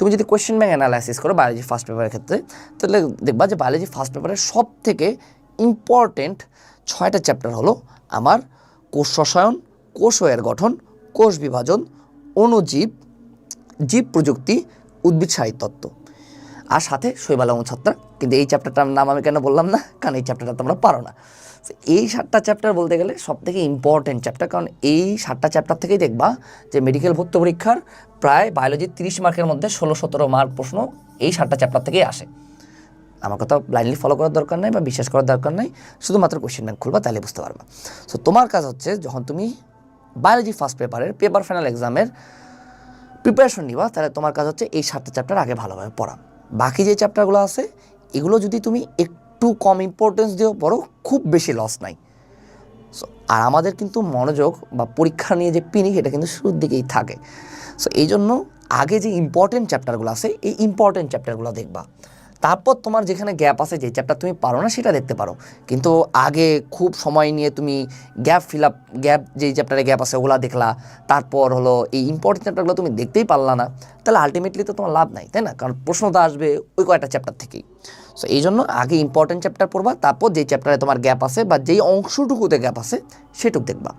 তুমি যদি question bank analysis করো বায়োলজি ফার্স্ট পেপারের ক্ষেত্রে, তাহলে দেখবা যে বায়োলজি ফার্স্ট পেপারের সব থেকে ইম্পর্টেন্ট 6টা চ্যাপ্টার হলো আমার কোষ রসায়ন, কোষ ও এর গঠন, কোষ বিভাজন, অণুজীব, জীব প্রযুক্তি, উদ্ভিদ সাহিত্যতত্ত্ব, আর সাথে শৈবাল এবং ছত্রাক। কিন্তু এই চ্যাপ্টারটার নাম আমি কেন বললাম না, কারণ এই চ্যাপ্টারটা তোমরা পারো না। এই 7টা চ্যাপ্টার বলতে গেলে সব থেকে ইম্পর্টেন্ট চ্যাপ্টার, কারণ এই 7টা চ্যাপ্টার থেকেই দেখবা যে মেডিকেল ভর্তি পরীক্ষার প্রায় বায়োলজির 30 মার্কের মধ্যে 16-17 মার্ক প্রশ্ন এই 7টা চ্যাপ্টার থেকেই আসে। আমার কথা ব্লাইন্ডলি ফলো করার দরকার নাই বা বিশ্বাস করার দরকার নাই, শুধুমাত্র কোয়েশ্চেন ব্যাংক খুলবা তাহলে বুঝতে পারবা। সো তোমার কাজ হচ্ছে যখন তুমি বায়োলজি ফার্স্ট পেপারের পেপার ফাইনাল এক্সামের প্রিপারেশন নিবা, তাহলে তোমার কাজ হচ্ছে এই 7টা চ্যাপ্টার আগে ভালোভাবে পড়া। বাকি যে চ্যাপ্টারগুলো আছে এগুলো যদি তুমি একটু কম ইম্পর্টেন্স দিও পড়ো, খুব বেশি লস নাই। সো আর আমাদের কিন্তু মনোযোগ বা পরীক্ষা নিয়ে যে পিনিক এটা কিন্তু শুরুর দিকেই থাকে। সো এই জন্য আগে যে ইম্পর্টেন্ট চ্যাপ্টারগুলো আছে এই ইম্পর্টেন্ট চ্যাপ্টারগুলো দেখবা, তারপর তোমার যেখানে গ্যাপ আছে, যে চ্যাপ্টার তুমি পারো না সেটা দেখতে পারো। কিন্তু আগে খুব সময় নিয়ে তুমি গ্যাপ যেই চ্যাপ্টারে গ্যাপ আছে ওগুলো দেখলা, তারপর হলো এই ইম্পর্টেন্ট চ্যাপ্টারগুলো তুমি দেখতেই পারলা না, তাহলে আলটিমেটলি তো তোমার লাভ নাই, তাই না? কারণ প্রশ্ন তো আসবে ওই কয়টা চ্যাপ্টার থেকেই। সো এই জন্য আগে ইম্পর্টেন্ট চ্যাপ্টার পড়বা, তারপর যেই চ্যাপ্টারে তোমার গ্যাপ আছে বা যেই অংশটুকুতে গ্যাপ আছে সেটুকু দেখবা।